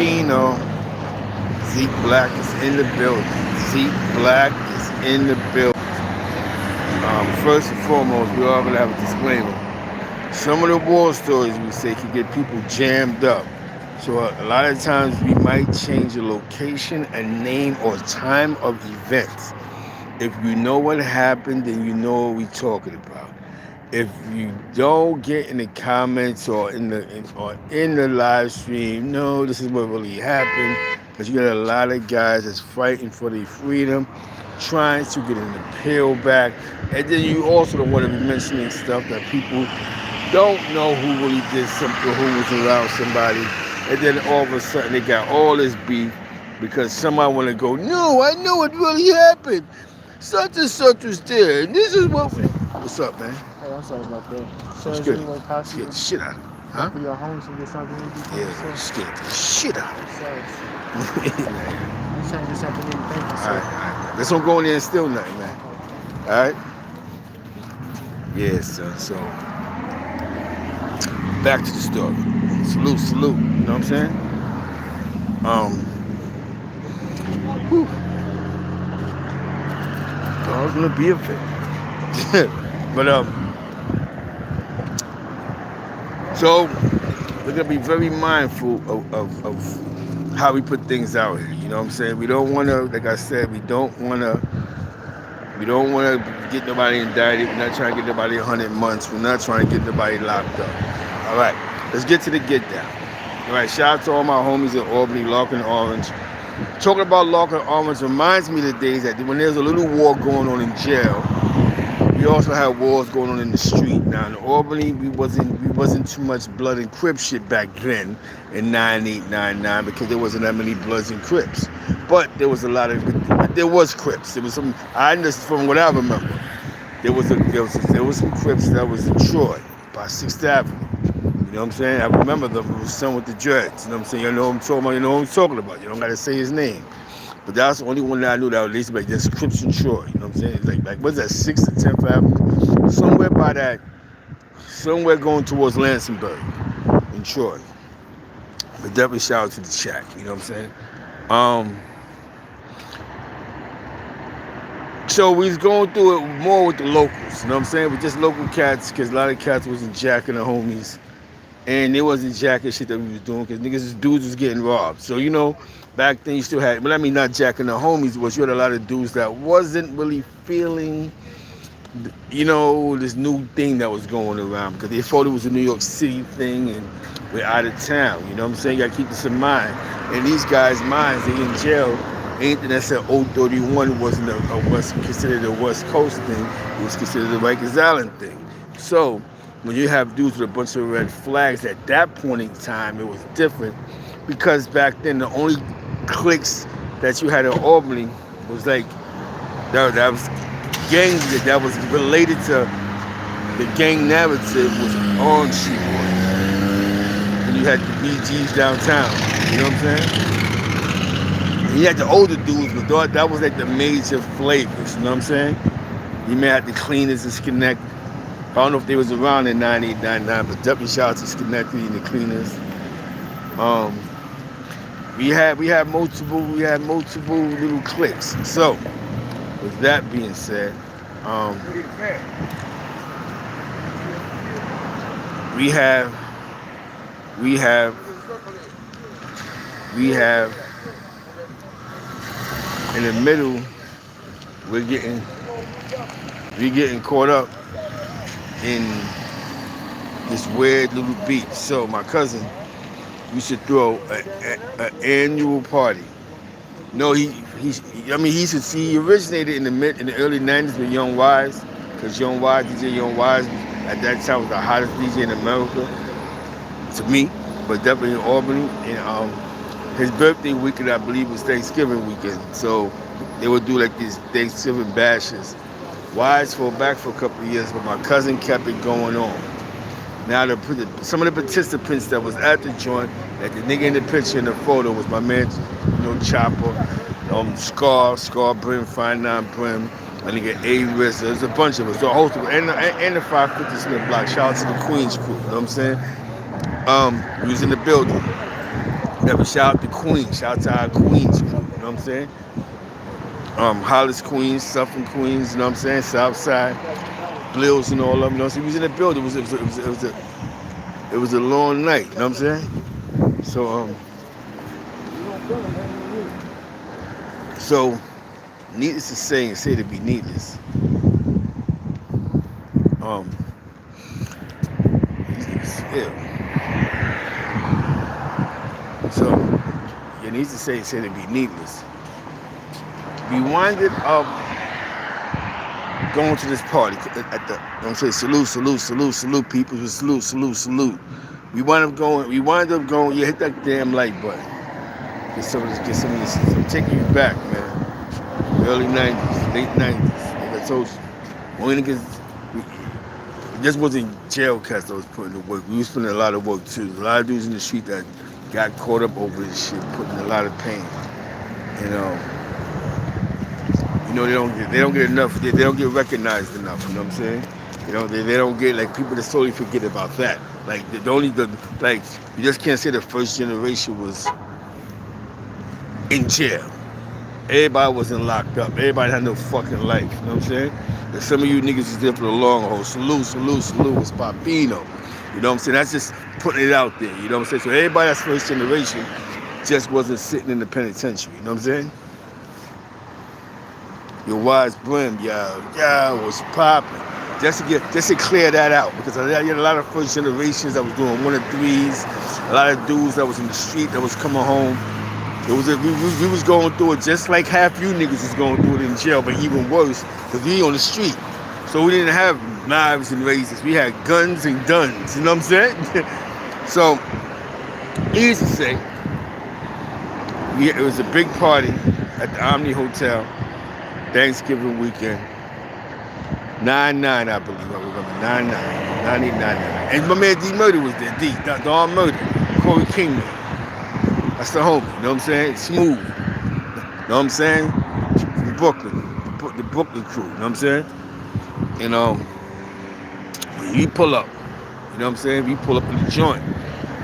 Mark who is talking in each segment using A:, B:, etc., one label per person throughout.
A: already know Zeke Black is in the building. Zeke Black is in the building. First and foremost, we all gonna have a disclaimer. Some of the war stories we say can get people jammed up. So a lot of times we might change the location, a name, or time of events. If you know what happened, then you know what we're talking about. If you don't get in the comments or in the live stream, no, this is what really happened. Because you got a lot of guys that's fighting for their freedom, trying to get an appeal back, and then you also don't want to be mentioning stuff that people don't know who really did something, who was around somebody, and then all of a sudden they got all this beef because somebody want to go, no, I know what really happened. Such and such was there, and this is what. What's up, man?
B: Hey, I'm sorry about that. So
A: What's
B: is
A: good?
B: anyone
A: Let's get
B: possible
A: the shit out of it. Huh?
B: for your homes and get something to do?
A: Yeah, let's get the shit out of
B: Sorry.
A: it.
B: You saying this afternoon? Thank you,
A: All
B: sir.
A: right, all right. Let's don't go in there and steal nothing, man. All right? Yeah, son. So, back to the story. Salute, salute. You know what I'm saying? Whew. I was gonna be a fit. But so we're gonna be very mindful of how we put things out here. You know what I'm saying? We don't wanna, like I said, we don't wanna get nobody indicted. We're not trying to get nobody 100 months. We're not trying to get nobody locked up. All right, let's get to the get down. All right, shout out to all my homies in Albany, Larkin Orange. Talking about Larkin Orange reminds me of the days that when there's a little war going on in jail, we also had wars going on in the street. Now in Albany, we wasn't too much blood and Crip shit back then in 9899 because there wasn't that many Bloods and Crips. But there was a lot of, there was Crips. There was some. I understand from what I remember. There was some Crips that was in Troy by 6th Avenue. You know what I'm saying? I remember them. It was son with the dreads. You know what I'm saying? You know what I'm talking about. You know what I'm talking about. You don't gotta say his name. But that's the only one that I knew that was at least like this Crips in Troy. You know what I'm saying? It's like what's that, 6th to 10th Avenue? Somewhere by that, somewhere going towards Lansingburg in Troy. But definitely shout out to the chat. You know what I'm saying? So we was going through it more with the locals. You know what I'm saying? With just local cats, because a lot of cats wasn't jacking the homies. And they wasn't jacking shit that we was doing because dudes was getting robbed. So, you know, back then you still had, but I mean not jacking the homies, was you had a lot of dudes that wasn't really feeling, you know, this new thing that was going around because they thought it was a New York City thing and we're out of town. You know what I'm saying? You gotta keep this in mind. And these guys' minds, they in jail. Anything that said 031 wasn't considered a West Coast thing. It was considered a Rikers Island thing. So, when you have dudes with a bunch of red flags, at that point in time, it was different because back then the only cliques that you had in Albany was like that was gangs that was related to the gang narrative was Orange Street Boys. And you had the BGs downtown. You know what I'm saying? And you had the older dudes, but that was like the major flavors. You know what I'm saying? You may have the cleaners and Connect. I don't know if they was around in 9899, but definitely shout out to Schenectady and the cleaners. We had multiple little cliques. So, with that being said, we have in the middle, we're getting caught up in this weird little beat. So my cousin used to throw an annual party. No, he originated in the early 90s with Young Wise, because DJ Young Wise at that time was the hottest DJ in America to me, but definitely in Albany. And his birthday weekend, I believe, was Thanksgiving weekend. So they would do like these Thanksgiving bashes. Wise fell back for a couple of years, but my cousin kept it going on. Now, some of the participants that was at the joint, like the nigga in the picture in the photo was my man, you know, Chopper, Scar Brim, Fine Nine Brim, my nigga A-Riz. There's a bunch of us, a host of and the 550 Smith Block. Shout out to the Queens crew, you know what I'm saying? We was in the building. Yeah, but shout out to Queens. Shout out to our Queens crew. You know what I'm saying? Hollis Queens, Suffolk Queens. You know what I'm saying? Southside, Bills and all of them. You know, so he was in the building. It was a long night. You know what I'm saying? So so needless to say, and say to be needless. Um, yeah. So you need to say to be needless. We winded up going to this party at the. I'm saying salute, people. Salute. We wind up going. You hit that damn like button. Get some of this. I'm taking you back, man. Early '90s, late '90s. Like I told you, only niggas. It just wasn't jail cats that was putting the work. We was putting a lot of work too. A lot of dudes in the street that got caught up over this shit, putting a lot of pain. You know. They don't get enough. They don't get recognized enough. You know what I'm saying? You know, they don't get like people that totally forget about that. Like like you just can't say the first generation was in jail. Everybody wasn't locked up. Everybody had no fucking life. You know what I'm saying? And some of you niggas is there for the long haul. Salute was Papino. You know what I'm saying? That's just putting it out there. You know what I'm saying? So everybody that's first generation just wasn't sitting in the penitentiary. You know what I'm saying? Your wise brim, yeah, was popping. Just to clear that out, because I had a lot of first generations that was doing 1 and 3s, a lot of dudes that was in the street that was coming home. We was going through it just like half you niggas was going through it in jail, but even worse, because we on the street. So we didn't have knives and razors. We had guns and guns. You know what I'm saying? So, easy to say, it was a big party at the Omni Hotel. Thanksgiving weekend, 9/9, I believe. I remember 9/9, 9899. And my man D Murder was there. Don Murder, Corey Kingman. That's the homie. You know what I'm saying? Smooth. You know what I'm saying? From Brooklyn, the Brooklyn crew. You know what I'm saying? You know, when we pull up. You know what I'm saying? We pull up in the joint.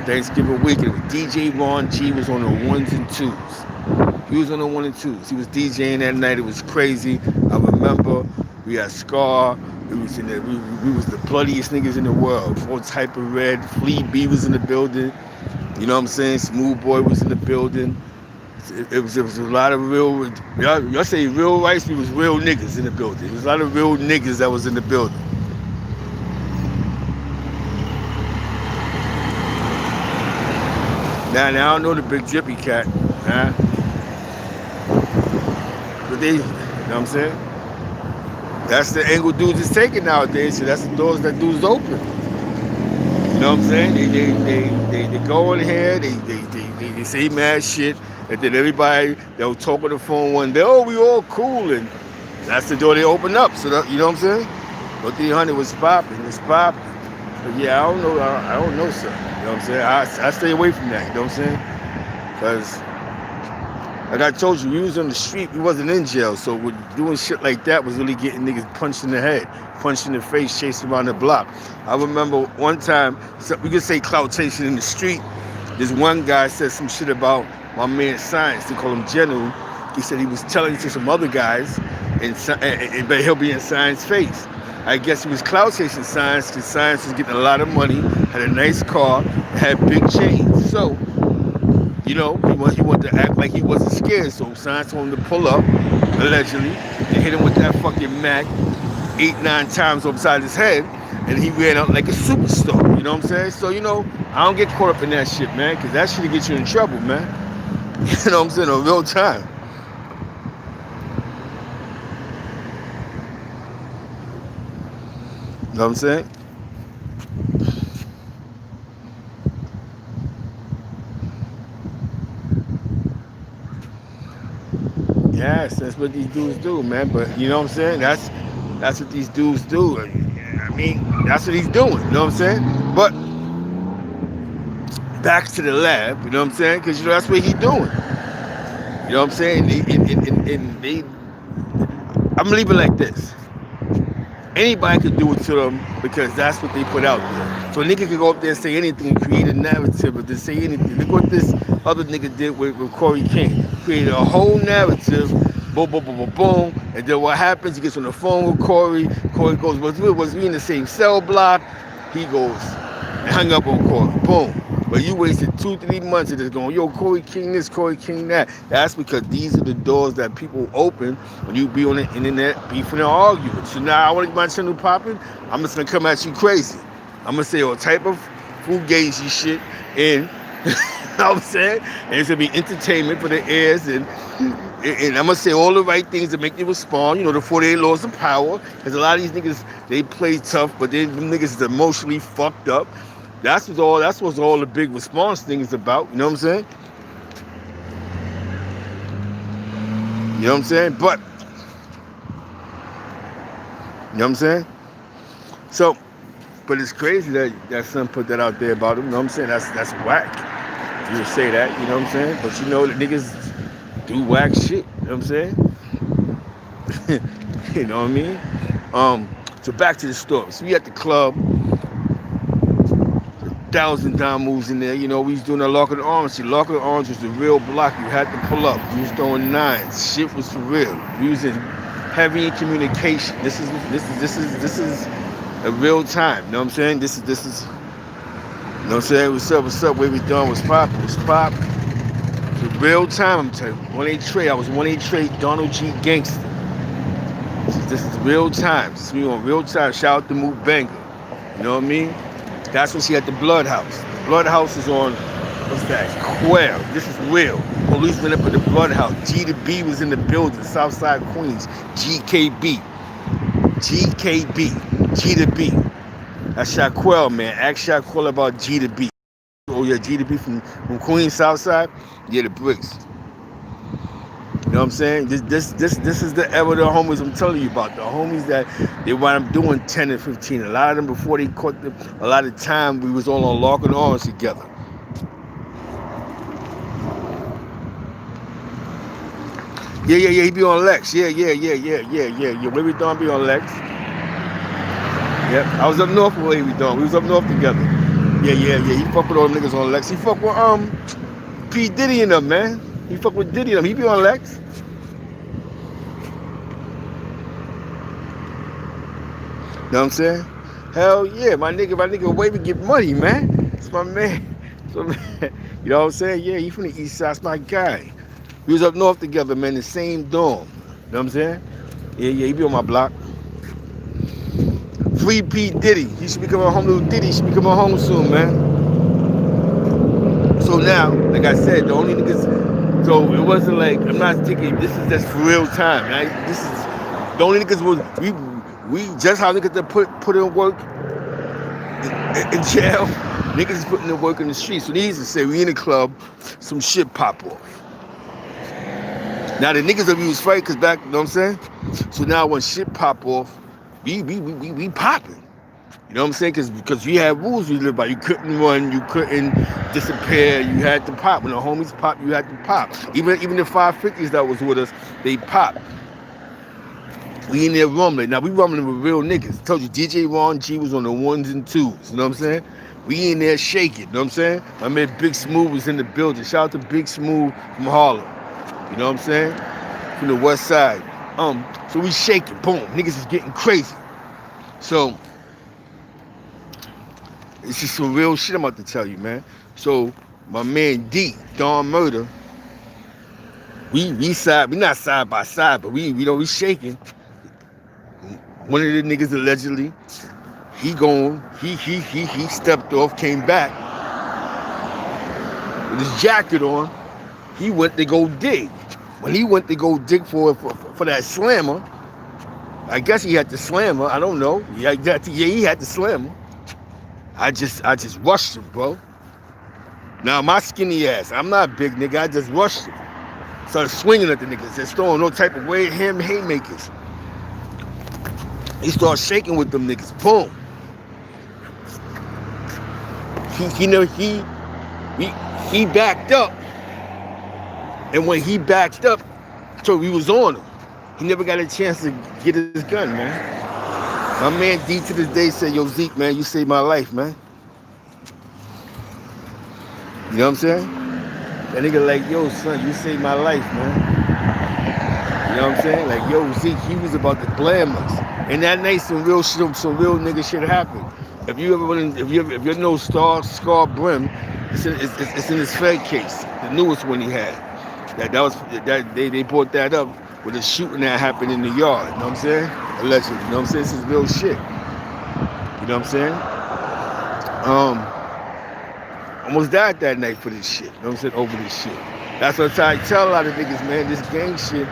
A: Thanksgiving weekend with DJ Ron G was on the 1s and 2s. He was on the 1 and 2s. He was DJing that night. It was crazy. I remember we had Scar. We was the bloodiest niggas in the world. All type of red. Flea B was in the building. You know what I'm saying? Smooth Boy was in the building. It was a lot of real. Y'all say real rice. We was real niggas in the building. There was a lot of real niggas that was in the building. Now I don't know the Big Drippy cat, huh? But they, you know what I'm saying? That's the angle dudes is taking nowadays. So that's the doors that dudes open. You know what I'm saying? They go in here, they say mad shit, and then everybody they'll talk on the phone one day. Oh, we all cool, and that's the door they open up. So that, you know what I'm saying? But 300 was popping, But yeah, I don't know, sir. You know what I'm saying? I stay away from that. You know what I'm saying? Because, like I told you, we was on the street. We wasn't in jail. So doing shit like that was really getting niggas punched in the head, punched in the face, chased around the block. I remember one time, we could say clout chasing in the street. This one guy said some shit about my man Science. They call him General. He said he was telling it to some other guys, but he'll be in Science's face. I guess he was clout chasing Science because Science was getting a lot of money, had a nice car, had big chains. So, you know, he wanted to act like he wasn't scared. So Science told him to pull up, allegedly, and hit him with that fucking Mac 8-9 times upside his head, and he ran out like a superstar. You know what I'm saying? So, you know, I don't get caught up in that shit, man, because that shit'll get you in trouble, man. You know what I'm saying? In real time. You know what I'm saying? Yes, that's what these dudes do, man. But you know what I'm saying? That's what these dudes do. I mean, that's what he's doing. You know what I'm saying? But back to the lab. You know what I'm saying? Because you know that's what he's doing. You know what I'm saying? I'm gonna leave it like this. Anybody could do it to them because that's what they put out there. So a nigga could go up there and say anything and create a narrative or to say anything. Look what this other nigga did with Corey King. Created a whole narrative, boom, boom, boom, boom, boom. And then what happens, he gets on the phone with Corey. Corey goes, was we in the same cell block? He goes and hung up on Corey. Boom. But you wasted 2-3 months of this going, yo, Corey King this, Corey King that. That's because these are the doors that people open when you be on the internet beefing and arguing. So now I want to get my channel popping. I'm just going to come at you crazy. I'm going to say all type of fugazi shit and, you know what I'm saying? And it's going to be entertainment for the ears and I'm going to say all the right things to make you respond, you know, the 48 laws of power. Because a lot of these niggas, they play tough, but them niggas is emotionally fucked up. That's what all the big response thing is about, you know what I'm saying? You know what I'm saying? But, you know what I'm saying? So, but it's crazy that son put that out there about him, you know what I'm saying? That's whack. You would say that, you know what I'm saying? But you know, the niggas do whack shit, you know what I'm saying? You know what I mean? So back to the story. So we at the club. 1,000 dime moves in there, you know, we was doing a Lock of the Arms. See, Lock of the Arms was the real block. You had to pull up. We was throwing nines. Shit was for real. We was in heavy in communication. This is a real time. You know what I'm saying? This is you know what I'm saying? What's up? Where we done was pop. It's a real time, I'm telling you. 1-8 trade. I was 1-8 trade Donald G Gangster. This is real time. This is me on real time. Shout out to Moot Banger. You know what I mean? That's when she had the Blood House. The Blood House is on, what's that? Quail. This is real. Police went up at the Blood House. G to B was in the building, Southside Queens. GKB. G to B. That's Shaquille, man. Ask Shaquille about G to B. Oh yeah, G to B from Queens, Southside. Yeah, the bricks. You know what I'm saying? This is the era of the homies I'm telling you about. The homies that they wind up doing 10 and 15. A lot of them before they caught them, a lot of time we was all on Lock and Arms together. Yeah, he be on Lex. Yeah. Where we done be on Lex. Yep. I was up north with where we done. We was up north together. Yeah. He fuck with all them niggas on Lex. He fuck with P. Diddy and them, man. He fuck with Diddy and them. He be on Lex. You know what I'm saying? Hell yeah, my nigga Wavy get money, man. It's my man. So, man. You know what I'm saying? Yeah, he from the east side. That's my guy. We was up north together, man, the same dorm. You know what I'm saying? Yeah, he be on my block. Free P. Diddy. He should be coming home, little Diddy. He should be coming home soon, man. So now, like I said, the only niggas, so it wasn't like, I'm not thinking, this is just for real time. Right? This is, the only niggas was, we just how niggas that put in work in jail, niggas is putting in work in the streets. So these to say, we in the club, some shit pop off. Now the niggas that we was fighting, cause back, you know what I'm saying? So now when shit pop off, we popping. You know what I'm saying? Because we had rules we lived by. You couldn't run, you couldn't disappear, you had to pop. When the homies pop, you had to pop. Even the 550s that was with us, they pop. We in there rumbling. Now we rumbling with real niggas. I told you DJ Ron G was on the 1s and 2s. You know what I'm saying? We in there shaking. You know what I'm saying? My man Big Smooth was in the building. Shout out to Big Smooth from Harlem. You know what I'm saying? From the west side. So we shaking. Boom. Niggas is getting crazy. So it's just some real shit I'm about to tell you, man. So my man D, Don Murder, we not side by side, but we shaking. One of the niggas allegedly, he stepped off, came back with his jacket on. He went to go dig. When he went to go dig for that slammer, I guess he had to slam her. I don't know. He had to slam her. I just rushed him, bro. Now my skinny ass, I'm not a big nigga. I just rushed him. Started swinging at the niggas, just throwing no type of way haymakers. He started shaking with them niggas. Boom. He backed up. And when he backed up, so we was on him. He never got a chance to get his gun, man. My man D to this day said, yo, Zeke, man, you saved my life, man. You know what I'm saying? That nigga like, yo, son, you saved my life, man. You know what I'm saying? Like, yo, Zeke, he was about to blame us. And that night, some real shit, some real nigga shit happened. If you ever went in, if you know Scar Brim, it's in his Fed case, the newest one he had. That they brought that up with a shooting that happened in the yard. You know what I'm saying? Allegedly. You know what I'm saying? This is real shit. You know what I'm saying? Almost died that night for this shit. You know what I'm saying? Over this shit. That's what I tell a lot of niggas, man. This gang shit.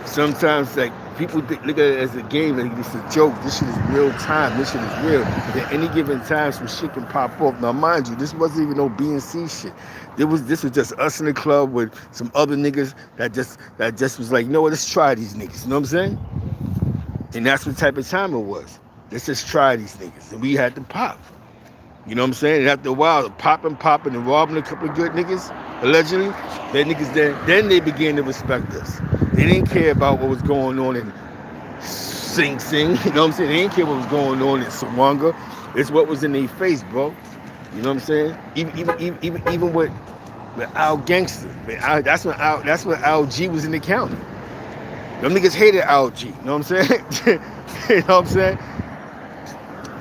A: Sometimes, like, people look at it as a game, like it's a joke. This shit is real time. This shit is real. At any given time, some shit can pop off. Now, mind you, this wasn't even no B&C shit. This was just us in the club with some other niggas that just was like, you know what, let's try these niggas. You know what I'm saying? And that's what type of time it was. Let's just try these niggas. And we had to pop. You know what I'm saying? And after a while, popping, and robbing a couple of good niggas, allegedly, that niggas then they began to respect us. They didn't care about what was going on in Sing Sing. You know what I'm saying? They didn't care what was going on in Sawanga. It's what was in their face, bro. You know what I'm saying? Even with Al Gangster. That's when Al G was in the county. Them niggas hated Al G. You know what I'm saying? You know what I'm saying?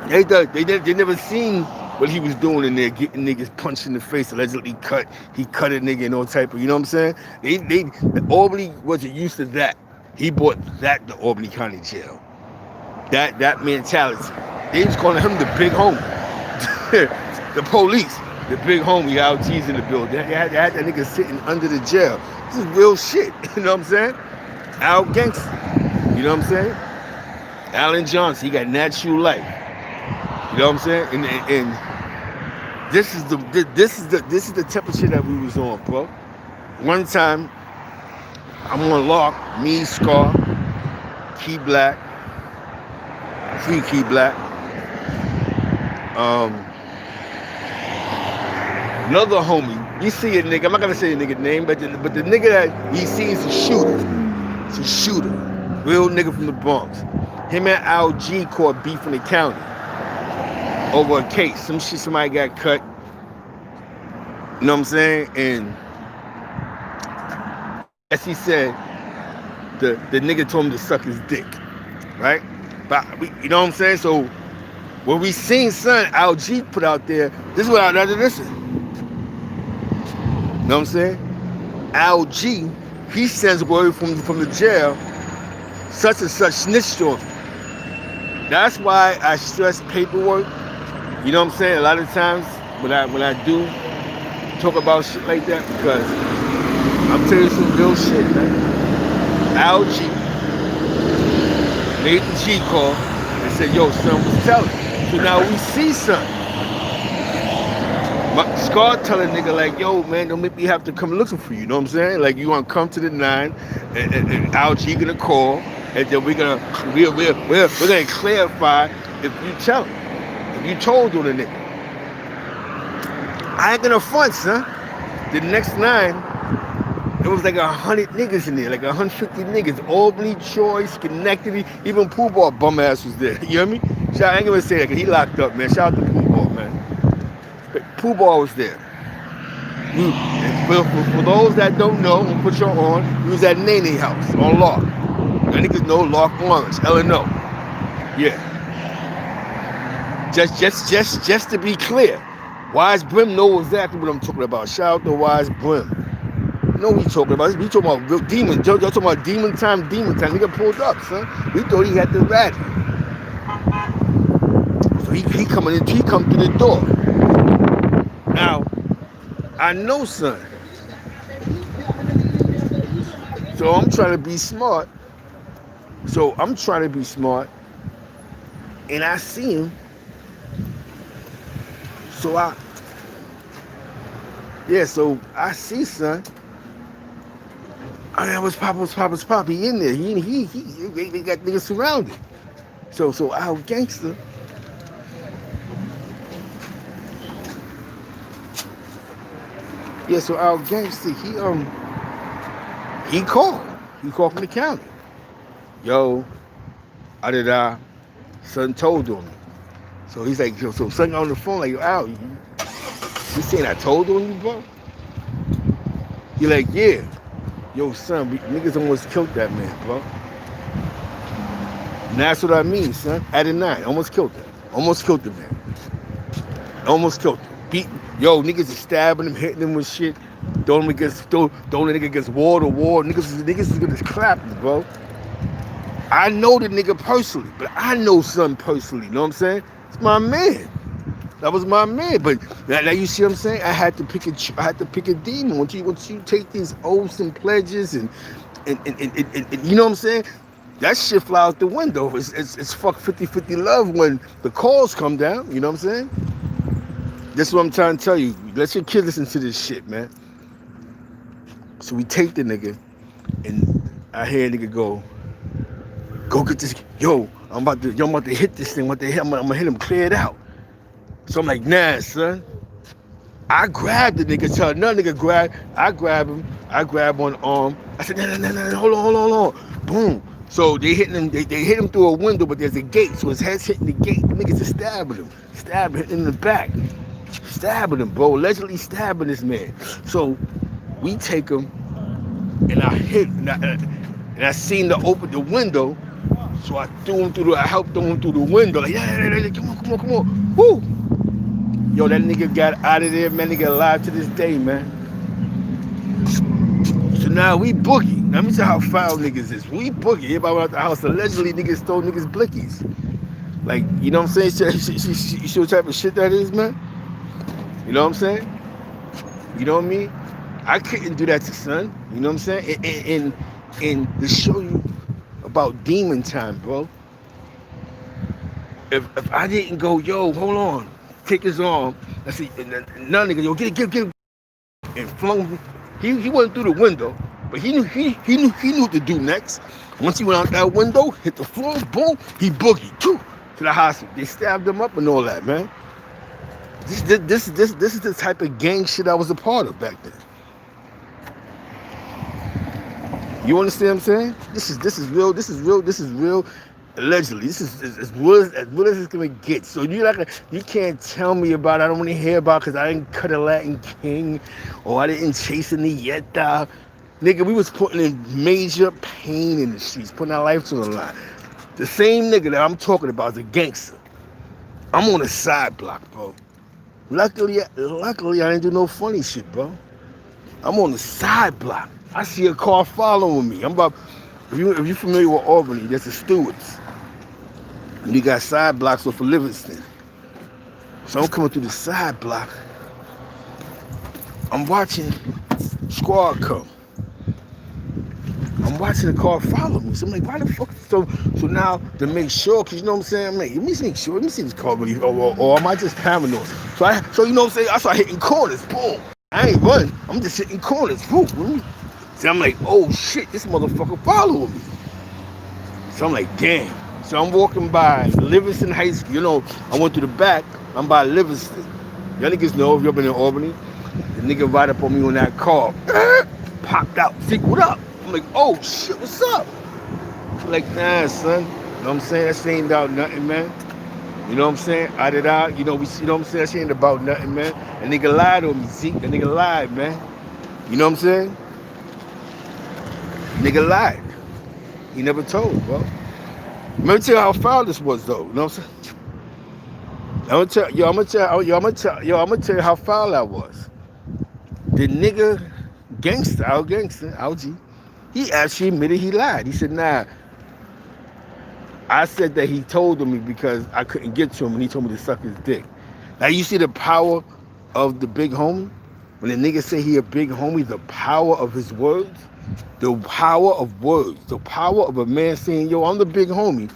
A: They never seen what he was doing in there, getting niggas punched in the face, allegedly he cut a nigga and all type of, you know what I'm saying? Albany wasn't used to that. He brought that to Albany County Jail. That mentality. They was calling him the big homie. The police, the big homie, Al G's in the building. They had that nigga sitting under the jail. This is real shit, you know what I'm saying? Al Gangster, you know what I'm saying? Alan Johnson, he got natural life. You know what I'm saying? And this is the temperature that we was on, bro. One time, I'm on lock, me, Scar, Key Black, Free Key Black. Another homie, you see a nigga, I'm not gonna say a nigga name, but the nigga that he sees a shooter. It's a shooter. Real nigga from the Bronx. Him and Al G caught beef in the county over a case. Some shit, somebody got cut. You know what I'm saying? And as he said, the nigga told him to suck his dick. Right? But you know what I'm saying? So when we seen son Al G put out there, this is what I listen. You know what I'm saying? Al G, he sends word from the jail, such and such snitched on him. That's why I stress paperwork. You know what I'm saying? A lot of times when I do talk about shit like that, because I'm telling you some real shit, man. Al G made the G call and said, yo, son was telling. So now we see son. Scar telling nigga like, yo, man, don't make me have to come looking for you. You know what I'm saying? Like, you want to come to the 9 and Al G gonna call, and then we're gonna clarify if you tell him. If you told on the nigga. I ain't gonna front, son. The next 9, it was like 100 niggas in there, like 150 niggas. Albany, Troy, Schenectady, even Pooh Ball bum ass was there. You hear me? I ain't gonna say that because he locked up, man. Shout out to Pooh Ball, man. But Pooh Ball was there. For those that don't know, we'll put you on, he was at Nene House on Lark. That niggas know Lark Orange, L&O. Yeah. Just to be clear, Wise Brim know exactly what I'm talking about. Shout out to Wise Brim. You know what we talking about? We talking about real demons. Y'all talking about demon time. Nigga pulled up, son. We thought he had the rat. So he come through the door. Now, I know, son. So I'm trying to be smart. And I see him. So I see son. I was Poppy in there. They got niggas surrounded. So our gangster. Yeah, so our gangster, he called. He called from the county. Yo, Son told on me. So he's like, so son got on the phone like, Al, you saying I told on you, bro? He like, yeah. Yo, son, niggas almost killed that man, bro. And that's what I mean, son. At a 9, almost killed him. Almost killed the man. Almost killed him. Niggas is stabbing him, hitting him with shit. Throwing the nigga against wall to wall. Niggas is gonna clap him, bro. I know the nigga personally, but I know son personally. You know what I'm saying? It's my man. That was my man. But now you see what I'm saying? I had to pick a demon. Once you take these oaths and pledges and you know what I'm saying? That shit fly out the window. It's fuck 50-50 love when the calls come down. You know what I'm saying? That's what I'm trying to tell you. Let your kids listen to this shit, man. So we take the nigga, and I hear a nigga go get this. Yo, I'm about to hit this thing. I'm gonna hit him, clear it out. So I'm like, nah, son. I grabbed the nigga, tell another nigga grab. I grab him. I grab one arm. I said, no, hold on. Boom. So they hit him. They hit him through a window, but there's a gate, so his head's hitting the gate. The niggas is stabbing him in the back, stabbing him, bro. Allegedly stabbing this man. So we take him, and I hit, and I seen the window. So I helped him through the window. Like, yeah, come on. Woo! Yo, that nigga got out of there, man. Nigga alive to this day, man. So now we boogie. Let me tell you how foul niggas is. We boogie. Everybody went out the house. Allegedly, niggas stole niggas' blickies. Like, you know what I'm saying? You see what type of shit that is, man? You know what I'm saying? You know what I mean? I couldn't do that to son. You know what I'm saying? And to show you about demon time, bro. If I didn't go, yo, hold on, take his arm. I said, none nigga, yo, get it, and flung him. He went through the window, but he knew what to do next. Once he went out that window, hit the floor, boom, he boogied to the hospital. They stabbed him up and all that, man. This is the type of gang shit I was a part of back then. You understand what I'm saying? This is real. Allegedly, this is as real as it's gonna get. So you can't tell me about it. I don't want to hear about because I didn't cut a Latin King or I didn't chase any Yetta. Nigga, we was putting in major pain in the streets, putting our lives on the line. The same nigga that I'm talking about is a gangster. I'm on the side block, bro. Luckily, I didn't do no funny shit, bro. I'm on the side block. I see a car following me. If you're familiar with Albany, there's the Stewards. And you got side blocks off of Livingston. So I'm coming through the side block. I'm watching squad come. I'm watching the car follow me. So I'm like, why the fuck? So now to make sure, because you know what I'm saying? I'm like, let me see this car really, or am I just paranoid? So you know what I'm saying? I start hitting corners. Boom. I ain't running. I'm just hitting corners. Boom. So I'm like, oh shit, this motherfucker following me. So I'm like, damn. So I'm walking by Livingston High School. You know, I went through the back. I'm by Livingston. Y'all niggas know if you've been in Albany. The nigga right up on me on that car. Popped out. See, what up? I'm like, oh shit, what's up? I'm like, nah, son. You know what I'm saying? That shit ain't about nothing, man. You know what I'm saying? Out it out. You know what I'm saying? That shit ain't about nothing, man. That nigga lied on me, Zeke. That nigga lied, man. You know what I'm saying? Nigga lied. He never told, bro. Let me tell you how foul this was, though. You know what I'm saying? I'm gonna tell you how foul that was. The nigga gangster, LG, he actually admitted he lied. He said, nah. I said that he told on me because I couldn't get to him and he told me to suck his dick. Now you see the power of the big homie? When the nigga say he a big homie, the power of his words, the power of words, the power of a man saying, yo, I'm the big homie,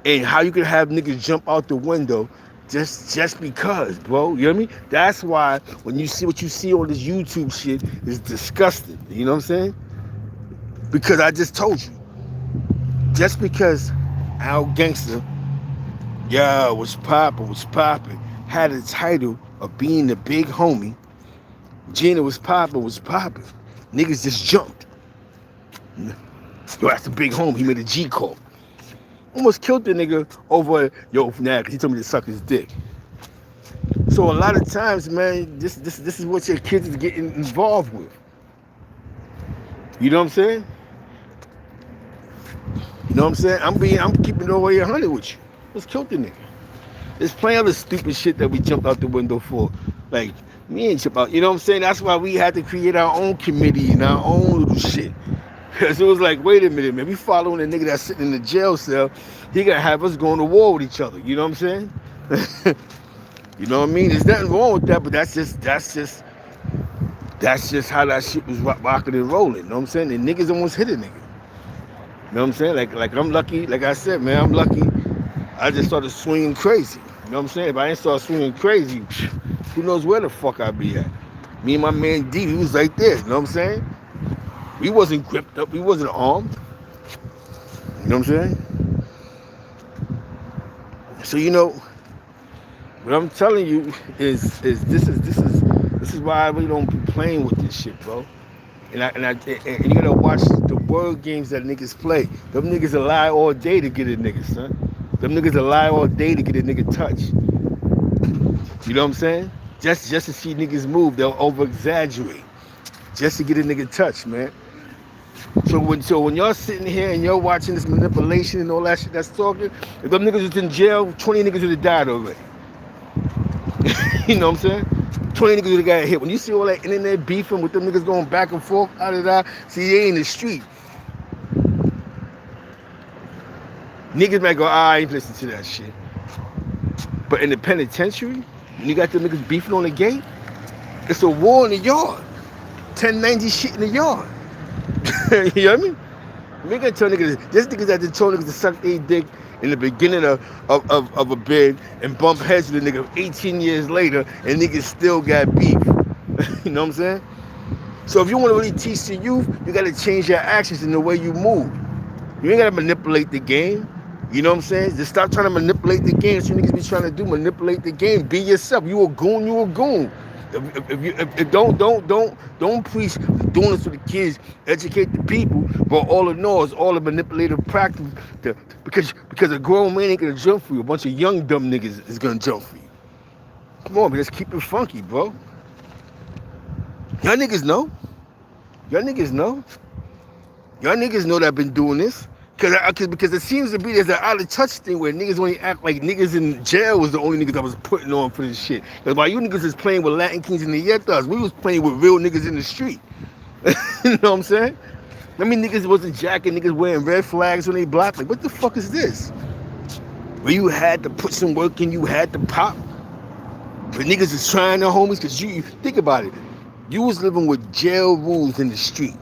A: and how you can have niggas jump out the window just because, bro. You know what I mean? That's why when you see what you see on this YouTube shit is disgusting. You know what I'm saying? Because I just told you. Just because Al Gangster, was popping, had a title of being the big homie, Gina was popping. Niggas just jumped. Yo, that's the big homie. He made a G call. Almost killed the nigga over, yo, nah, because he told me to suck his dick. So a lot of times, man, this is what your kids is getting involved with. You know what I'm saying? You know what I'm saying? I'm keeping it all the way 100 with you. Let's kill the nigga. There's plenty of other stupid shit that we jumped out the window for. Like, me ain't jump out. You know what I'm saying? That's why we had to create our own committee and our own little shit. Because it was like, wait a minute, man. We following a nigga that's sitting in the jail cell. He gonna have us going to war with each other. You know what I'm saying? You know what I mean? There's nothing wrong with that, but that's just how that shit was rocking and rolling. You know what I'm saying? The niggas almost hit a nigga. You know what I'm saying? Like I'm lucky. Like I said, man, I'm lucky. I just started swinging crazy. You know what I'm saying? If I ain't start swinging crazy, who knows where the fuck I'd be at? Me and my man D, he was right there. You know what I'm saying? We wasn't gripped up. We wasn't armed. You know what I'm saying? So you know, what I'm telling you is this is why I really don't be playing with this shit, bro. And you gotta watch the word games that niggas play. Them niggas will lie all day to get a nigga, son. Them niggas will lie all day to get a nigga touch. You know what I'm saying? Just to see niggas move, they'll over exaggerate. Just to get a nigga touch, man. So when y'all sitting here and y'all watching this manipulation and all that shit that's talking, if them niggas was in jail, 20 niggas would have died already. You know what I'm saying? 20 niggas would have got hit. When you see all that internet beefing with them niggas going back and forth, see, they in the street. Niggas might go, I ain't listen to that shit. But in the penitentiary, when you got them niggas beefing on the gate, it's a war in the yard. 1090 shit in the yard. You know what I mean? We gonna tell niggas, this niggas had to tell niggas to suck their dick in the beginning of a bid and bump heads with a nigga 18 years later and niggas still got beef. You know what I'm saying? So if you want to really teach the youth, you gotta change your actions and the way you move. You ain't gotta manipulate the game. You know what I'm saying? Just stop trying to manipulate the game. That's what niggas be trying to do, manipulate the game. Be yourself. You a goon, you a goon. If don't preach doing this to the kids, educate the people, but all it know is all the manipulative practice because a grown man ain't gonna jump for you. A bunch of young dumb niggas is gonna jump for you. Come on, man, let's keep it funky, bro. Y'all niggas know. Y'all niggas know. Y'all niggas know that I've been doing this. Because it seems to be there's an out of touch thing where niggas only act like niggas in jail was the only niggas I was putting on for this shit. Because while you niggas is playing with Latin Kings and the Yetas, we was playing with real niggas in the street. You know what I'm saying? I mean, niggas wasn't jacking, niggas wearing red flags when they blocked. Like, what the fuck is this? Where you had to put some work in, you had to pop. But niggas is trying their homies, because you think about it. You was living with jail rules in the street.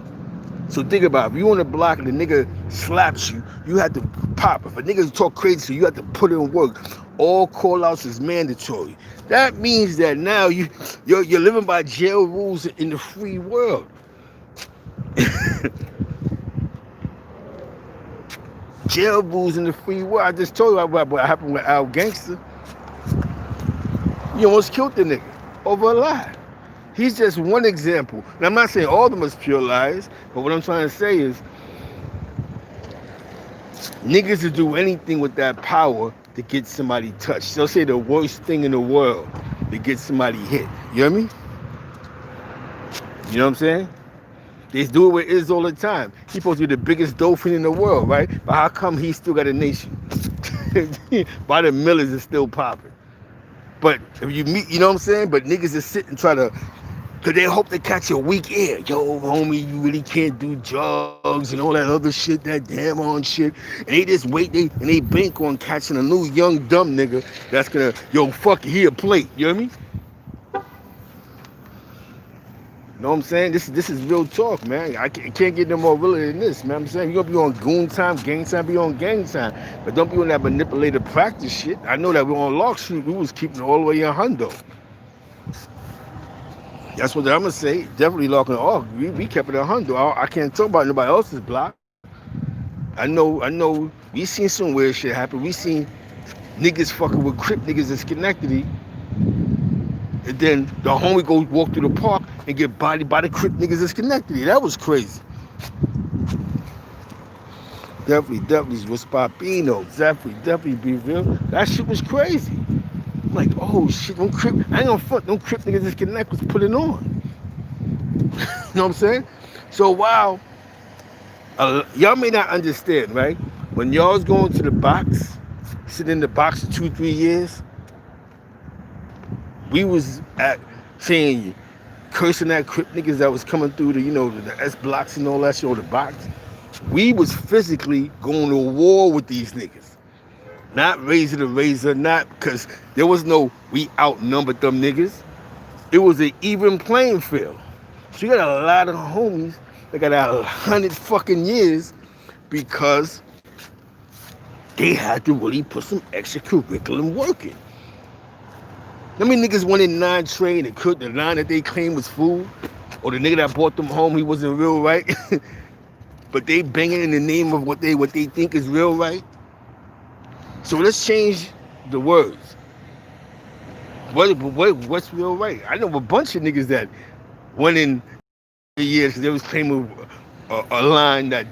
A: So think about it. If you on the block and the nigga slaps you, you had to pop. If a nigga talk crazy to you, you have to put in work. All call-outs is mandatory. That means that now you're living by jail rules in the free world. Jail rules in the free world. I just told you about what happened with Al Gangster. You almost killed the nigga over a lie. He's just one example. And I'm not saying all of them is pure lies, but what I'm trying to say is niggas will do anything with that power to get somebody touched. They'll say the worst thing in the world to get somebody hit. You hear me? You know what I'm saying? They do it with Iz all the time. He's supposed to be the biggest dolphin in the world, right? But how come he still got a nation? By the Millers is still popping. But if you meet, you know what I'm saying? But niggas just sit and try to, because they hope to catch a weak ear. Yo, homie, you really can't do drugs and all that other shit, that damn on shit. And they just wait, and they bank on catching a new young dumb nigga that's gonna, yo, fuck it, here a plate. You know what I mean? You know what I'm saying? This is real talk, man. I can't get no more realer than this, man. I'm saying you're gonna be on goon time, gang time, be on gang time. But don't be on that manipulative practice shit. I know that we're on Lock Street, we was keeping it all the way in Hundo. That's what I'm gonna say. Definitely locking it off. We kept it in Hundo. I can't talk about nobody else's block. I know we seen some weird shit happen. We seen niggas fucking with Crip niggas in Schenectady. And then the homie goes walk through the park and get bodied by the Crip niggas in Schenectady. That was crazy. Definitely was Papino. Definitely be real. That shit was crazy. I'm like, oh shit, don't crip. I ain't gonna front. Don't crip niggas disconnect was put it on. You know what I'm saying? So while y'all may not understand, right? When y'all's going to the box, sitting in the box for 2-3 years, we was at saying cursing at crip niggas that was coming through the S blocks and all that shit, or the box. We was physically going to war with these niggas. Not razor to razor, not because there was no we outnumbered them niggas. It was an even playing field. So you got a lot of homies that got 100 fucking years because they had to really put some extra curriculum work in. How many niggas went in 9 train and cooked the line that they claimed was food? Or the nigga that brought them home, he wasn't real right. But they banging in the name of what they think is real right. So let's change the words. What's real right? I know a bunch of niggas that went in years because they was claiming a line that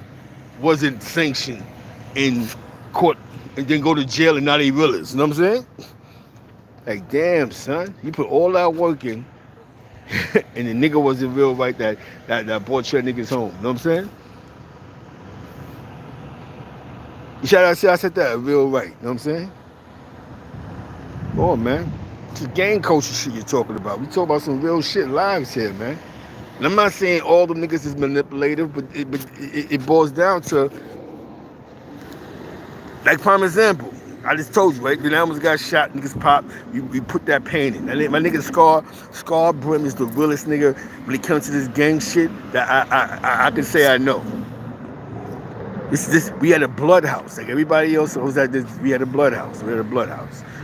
A: wasn't sanctioned in court and then go to jail and now they realize. You know what I'm saying? Like, damn, son, you put all that work in and the nigga wasn't real right that brought your niggas home. You know what I'm saying? I said that real right. You know what I'm saying? Oh, man. It's gang culture shit you're talking about. We talk about some real shit lives here, man. And I'm not saying all the niggas is manipulative, but it boils down to, like, prime example. I just told you, right? The almost got shot, niggas pop. We put that pain in. My nigga Scar Brim is the realest nigga when it comes to this gang shit that I can say I know. We had a blood house. Like everybody else was at this, we had a blood house.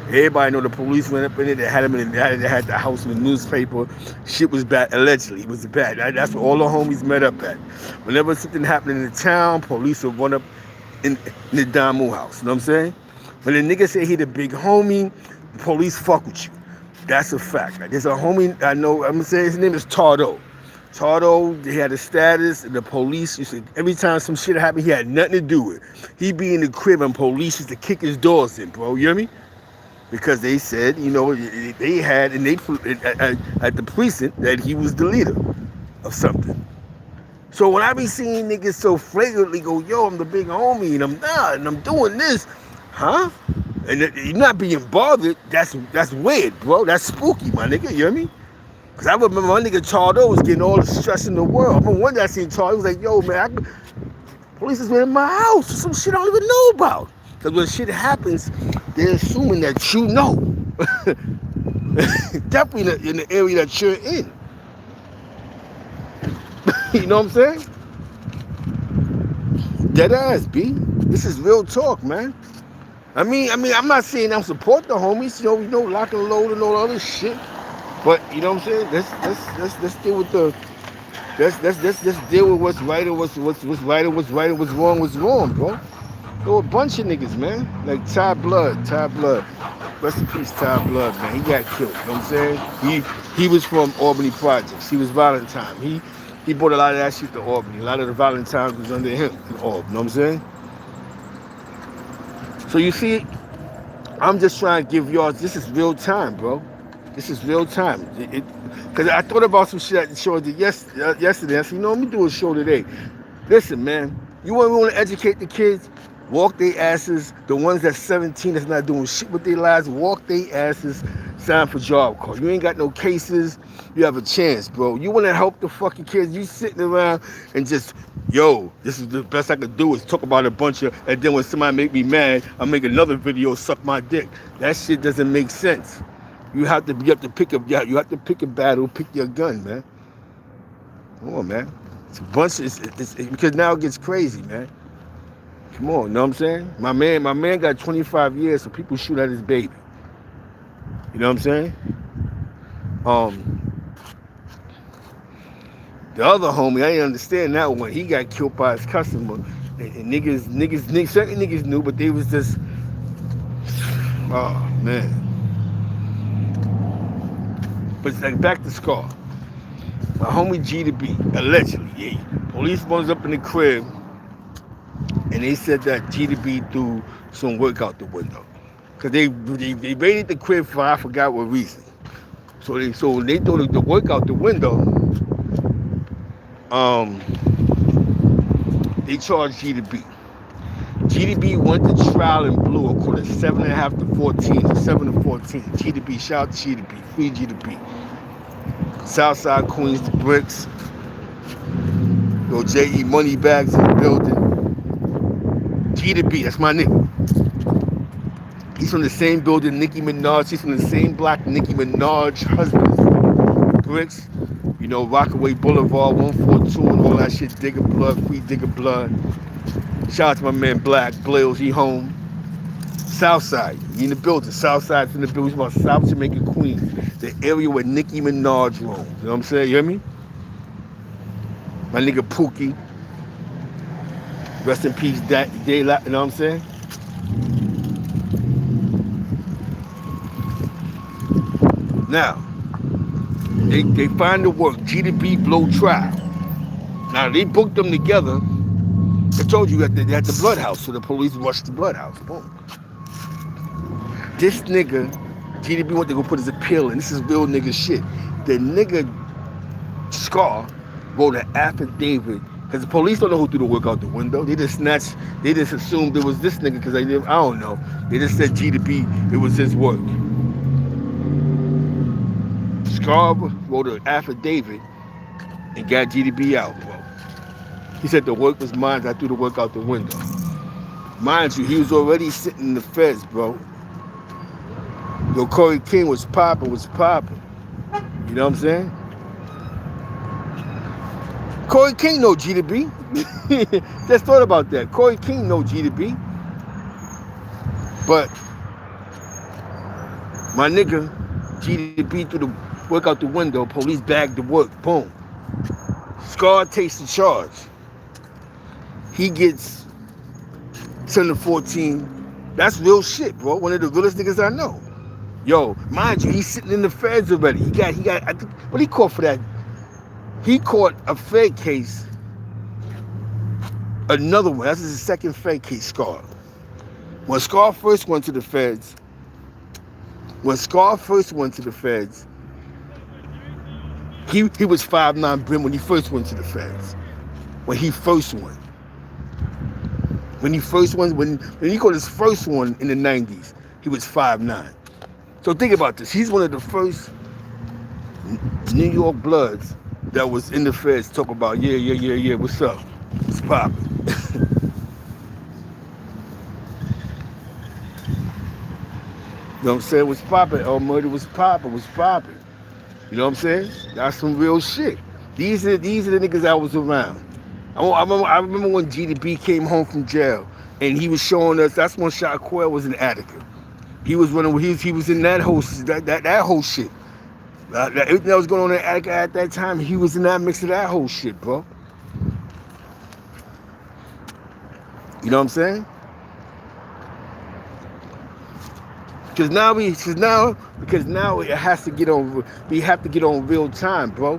A: Everybody know the police went up in it. They had them they had the house in the newspaper. Shit was bad. Allegedly, it was bad. That's where all the homies met up at. Whenever something happened in the town, police would run up in the Damu house. You know what I'm saying? When the nigga say he the big homie, the police fuck with you. That's a fact. Like, there's a homie I know. I'm gonna say his name is Tardo. Tardo, he had a status, and the police used to, every time some shit happened, he had nothing to do with it. He'd be in the crib and police used to kick his doors in, bro. You hear me? Because they said, they had, and they at the precinct that he was the leader of something. So when I be seeing niggas so flagrantly go, yo, I'm the big homie, and I'm not, and I'm doing this, huh? And you're not being bothered, that's weird, bro. That's spooky, my nigga, you hear me? Because I remember my nigga Chardo was getting all the stress in the world. I remember one day I seen Chardo, he was like, yo, man, police is in my house. Some shit I don't even know about. Because when shit happens, they're assuming that you know. Definitely in the area that you're in. You know what I'm saying? Dead ass, B. This is real talk, man. I mean, I'm not saying I support the homies, lock and load and all other shit. But you know what I'm saying? Let's deal with let's deal with what's right and what's right and what's right and what's wrong, bro. There were a bunch of niggas, man. Like Ty Blood. Rest in peace, Ty Blood, man. He got killed. You know what I'm saying? He was from Albany Projects. He was Valentine. He brought a lot of that shit to Albany. A lot of the Valentines was under him in Albany. You know what I'm saying? So you see, I'm just trying to give y'all, this is real time, bro. This is real time. Because I thought about some shit at the show yesterday. I said, let me do a show today. Listen, man, you want to educate the kids? Walk their asses. The ones that's 17 that's not doing shit with their lives, walk their asses, sign for job call. You ain't got no cases. You have a chance, bro. You want to help the fucking kids. You sitting around and just, yo, this is the best I could do is talk about a bunch of, and then when somebody make me mad, I make another video, suck my dick. That shit doesn't make sense. You have to pick a battle, pick your gun, man. Come on, man. It's a bunch of, because now it gets crazy, man. Come on, you know what I'm saying? My man got 25 years, so people shoot at his baby. You know what I'm saying? The other homie, I didn't understand that one. He got killed by his customer. And certain niggas knew, but they was just, oh, man. But it's like back to Scar. My homie G to B, allegedly, yeah. Police runs up in the crib and they said that GDB threw some work out the window. Because they raided the crib for I forgot what reason. So when they threw the work out the window, um, they charged GDB. GDB went to trial in blue, I call it 7.5 to 14, or 7 to 14. GDB, shout out to GDB, free GDB. Southside Queens, the bricks. Yo, J.E. money bags in the building. GDB, that's my nigga. He's from the same building, Nicki Minaj. He's from the same block, Nicki Minaj husband. Bricks, you know, Rockaway Boulevard, 142, and all that shit. Digger blood, free digger blood. Shout out to my man Black Blails, he home. Southside, he in the building. Southside's in the building. He's about South Jamaica, Queens, the area where Nicki Minaj roams. You know what I'm saying? You hear me? My nigga Pookie. Rest in peace, Daylight. You know what I'm saying? Now, they find the work. GDB blow trial. Now they booked them together. I told you that they had the blood house, so the police rushed the blood house. Boom. This nigga, GDB went to go put his appeal in. This is real nigga shit. The nigga Scar wrote an affidavit because the police don't know who threw the work out the window. They just assumed it was this nigga because I don't know. They just said GDB, it was his work. Scar wrote an affidavit and got GDB out, bro. He said the work was mine. I threw the work out the window. Mind you, he was already sitting in the feds, bro. Yo, Corey King was popping. You know what I'm saying? Corey King know GDB. Just thought about that. Corey King know GDB. But my nigga, GDB threw the work out the window. Police bagged the work. Boom. Scar takes the charge. He gets 10 to 14. That's real shit, bro. One of the realest niggas I know. Yo, mind you, he's sitting in the feds already. He got, I think, what he caught for that? He caught a Fed case, another one. That's his second Fed case, Scar. When Scar first went to the feds, he was 5'9" brim when he first went to the feds. When he caught his first one in the 90s, he was 5'9". So think about this. He's one of the first New York Bloods that was in the feds talk about, yeah, what's up? What's poppin'? You know what I'm saying? What's poppin'? Oh, murder was poppin'. You know what I'm saying? That's some real shit. These are the niggas that was around. I remember when GDB came home from jail and he was showing us. That's when Shot Quail was in Attica. He was running. He was in that whole shit. Everything that was going on in Attica at that time, he was in that mix of that whole shit, bro. You know what I'm saying? Because now it has to get on. We have to get on real time, bro.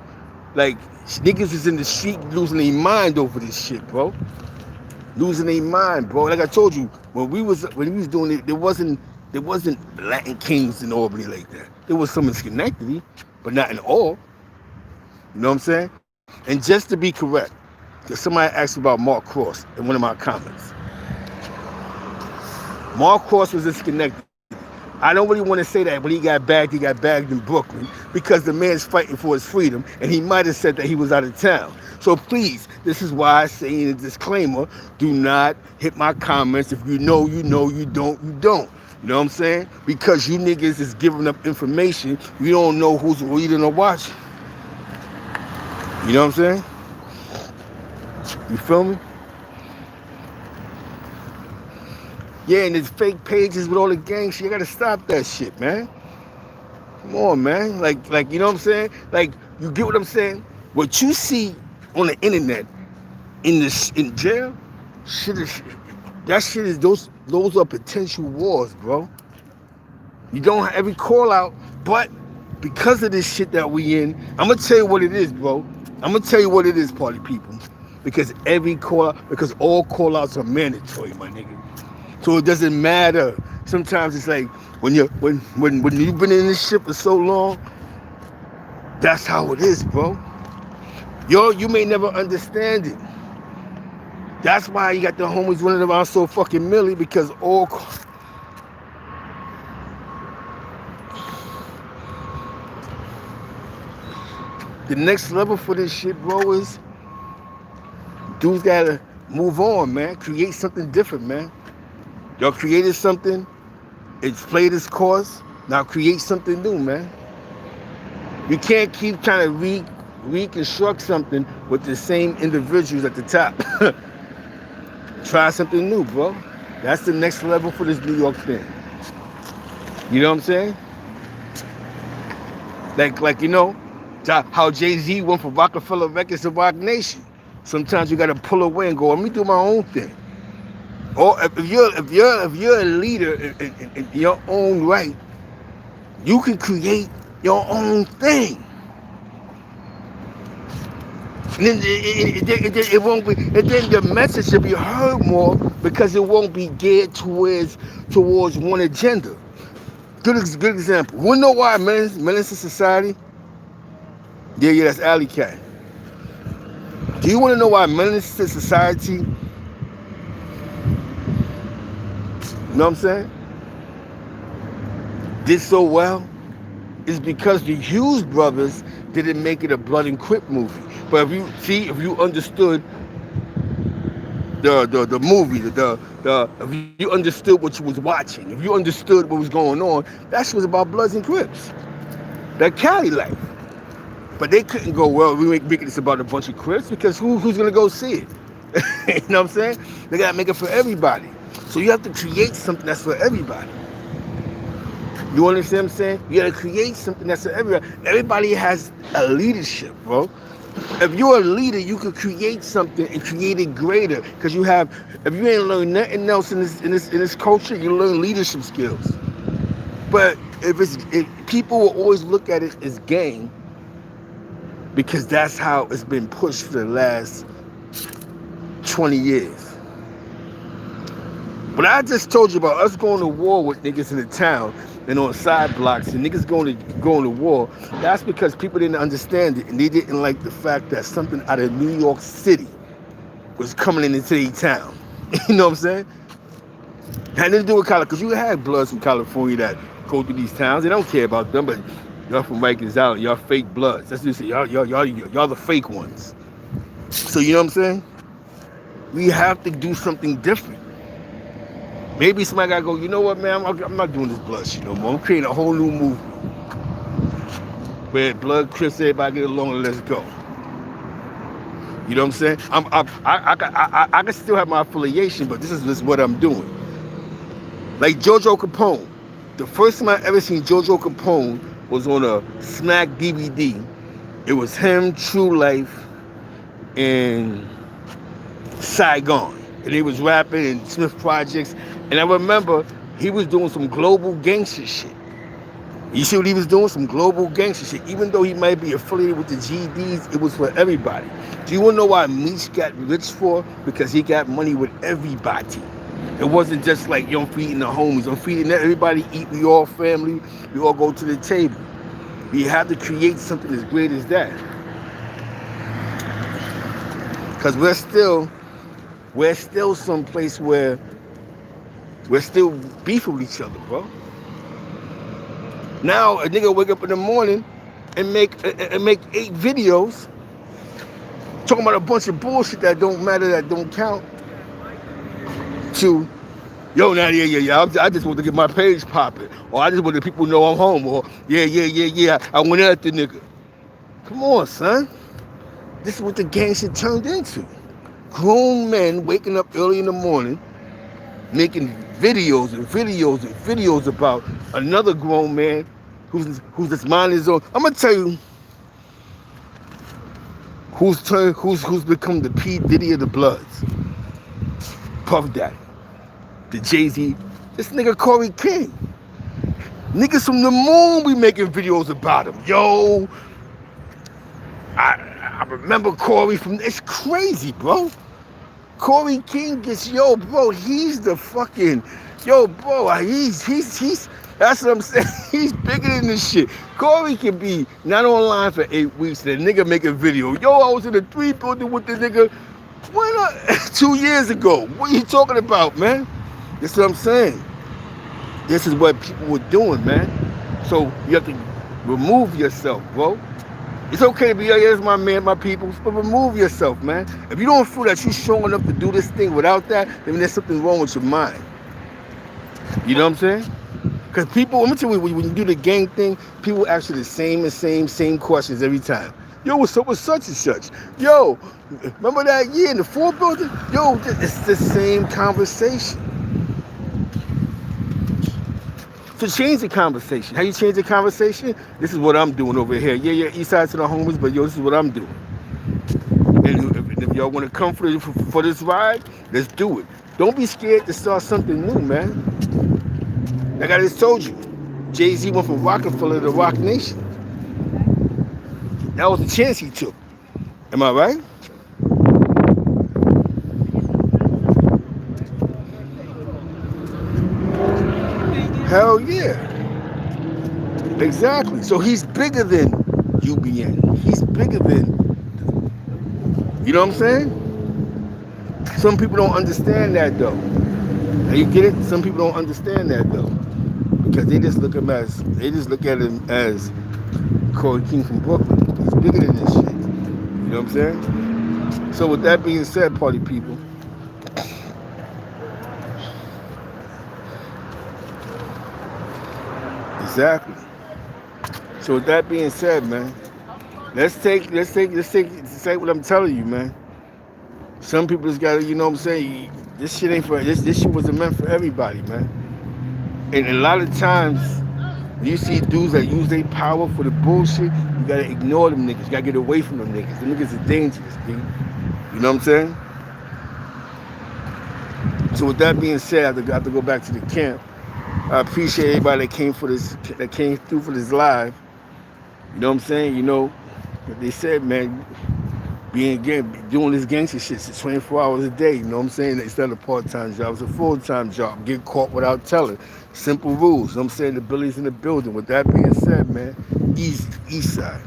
A: Like niggas is in the street losing their mind over this shit, bro. Losing their mind, bro. Like I told you, when we was doing it, there wasn't Latin kings in Albany like that. There was some in Schenectady, but not in all. You know what I'm saying? And just to be correct, because somebody asked about Mark Cross in one of my comments. Mark Cross was in Schenectady. I don't really want to say that when he got bagged in Brooklyn because the man's fighting for his freedom, and he might have said that he was out of town. So please, this is why I say in a disclaimer, do not hit my comments. If you know, you know. You don't, you don't. You know what I'm saying? Because you niggas is giving up information, you don't know who's reading or watching. You know what I'm saying? You feel me? Yeah, and there's fake pages with all the gang shit. You gotta stop that shit, man. Come on, man. Like, you know what I'm saying? Like, you get what I'm saying? What you see on the internet in jail, those are potential wars, bro. You don't have every call out, but because of this shit that we in, I'm gonna tell you what it is, bro. I'm gonna tell you what it is, party people. because all call outs are mandatory, my nigga. So it doesn't matter. Sometimes it's like when you've been in this shit for so long, that's how it is, bro. You may never understand it. That's why you got the homies running around so fucking milly, because the next level for this shit, bro, is dudes gotta move on, man. Create something different, man. Y'all created something, it's played its course, now create something new, man. You can't keep trying to reconstruct something with the same individuals at the top. Try something new, bro. That's the next level for this New York thing. You know what I'm saying? Like you know, how Jay-Z went from Rockefeller Records to Rock Nation. Sometimes you gotta pull away and go, let me do my own thing. Or if you're a leader in your own right, you can create your own thing. And then it won't be, and then the message will be heard more because it won't be geared towards one agenda. Good example. You know why Menace to Society? Yeah, that's Alley Cat. Do you want to know why Menace to Society? You know what I'm saying? Did so well? Is because the Hughes brothers didn't make it a Blood and Crip movie. But if you understood the movie, if you understood what you was watching, if you understood what was going on, that shit was about Bloods and Crips. That Cali life. But they couldn't go, well, we making this about a bunch of Crips, because who's gonna go see it? You know what I'm saying? They gotta make it for everybody. So you have to create something that's for everybody. You understand what I'm saying? You gotta create something that's for everybody. Everybody has a leadership, bro. If you're a leader, you can create something and create it greater. Because if you ain't learned nothing else in this culture, you learn leadership skills. But if people will always look at it as gang, because that's how it's been pushed for the last 20 years. But I just told you about us going to war with niggas in the town and on side blocks and niggas going to war. That's because people didn't understand it, and they didn't like the fact that something out of New York City was coming into their town. You know what I'm saying? Had nothing to do with California, because you had Bloods from California that go through these towns. They don't care about them, but y'all from Rikers Island, y'all fake Bloods. That's just y'all the fake ones. So you know what I'm saying? We have to do something different. Maybe somebody gotta go, you know what, man, I'm not doing this Blood shit no more. I'm creating a whole new movement where Blood, Crips, everybody get along and let's go. You know what I'm saying? I can still have my affiliation, but this is what I'm doing. Like Jojo Capone. The first time I ever seen Jojo Capone was on a Smack DVD. It was him, True Life, and Saigon. And he was rapping in Smith Projects. And I remember he was doing some global gangster shit. You see what he was doing? Some global gangster shit. Even though he might be affiliated with the GDs, it was for everybody. Do you want to know why Meech got rich for? Because he got money with everybody. It wasn't just like, yo, I'm feeding the homies. I'm feeding everybody, eat, we all family. We all go to the table. You have to create something as great as that. Because we're still someplace where we're still beefing with each other, bro. Now a nigga wake up in the morning and make 8 videos talking about a bunch of bullshit that don't matter, that don't count. To, yo, now, yeah, I just want to get my page popping, or I just want the people to know I'm home, or yeah, I went at the nigga. Come on, son. This is what the gang shit turned into. Grown men waking up early in the morning, making videos about another grown man who's just minding his own. I'm gonna tell you who's become the P. Diddy of the Bloods. Puff Daddy, the Jay-Z, this nigga Corey King. Niggas from the moon be making videos about him. Yo, I remember Corey from. It's crazy, bro. Corey King gets bro. He's the fucking bro. He's. That's what I'm saying. He's bigger than this shit. Corey can be not online for 8 weeks and the nigga make a video. I was in the 3 building with the nigga. Why not 2 years ago? What are you talking about, man? That's what I'm saying. This is what people were doing, man. So you have to remove yourself, bro. It's okay to be, here's my man, my people, but remove yourself, man. If you don't feel that you're strong enough to do this thing without that, then there's something wrong with your mind. You know what I'm saying? Because people, let me tell you, when you do the gang thing, people ask you the same questions every time. What's up with such and such? Remember that year in the 4 building? It's the same conversation. So change the conversation. How you change the conversation? This is what I'm doing over here. Yeah, east side to the homies, but this is what I'm doing. And if y'all want to come for this ride, let's do it. Don't be scared to start something new, man. Like I just told you, Jay-Z went from Rockefeller to Rock Nation. That was the chance he took. Am I right? Hell yeah. Exactly. So he's bigger than UBN. He's bigger than, you know what I'm saying? Some people don't understand that though. Now you get it? Some people don't understand that though. Because they just look at him as Corey King from Brooklyn. He's bigger than this shit. You know what I'm saying? So with that being said, party people, exactly. So with that being said, man, let's say what I'm telling you, man. Some people just gotta, you know what I'm saying? This shit ain't for this shit wasn't meant for everybody, man. And a lot of times you see dudes that use their power for the bullshit, you gotta ignore them niggas. You gotta get away from them niggas. The niggas are dangerous, dude. You know what I'm saying? So with that being said, I have to go back to the camp. I appreciate everybody that came through for this live. You know what I'm saying? But they said, man, doing this gangster shit is 24 hours a day. You know what I'm saying? It's not a part-time job. It's a full-time job. Get caught without telling. Simple rules. You know what I'm saying? The Billy's in the building. With that being said, man, east side.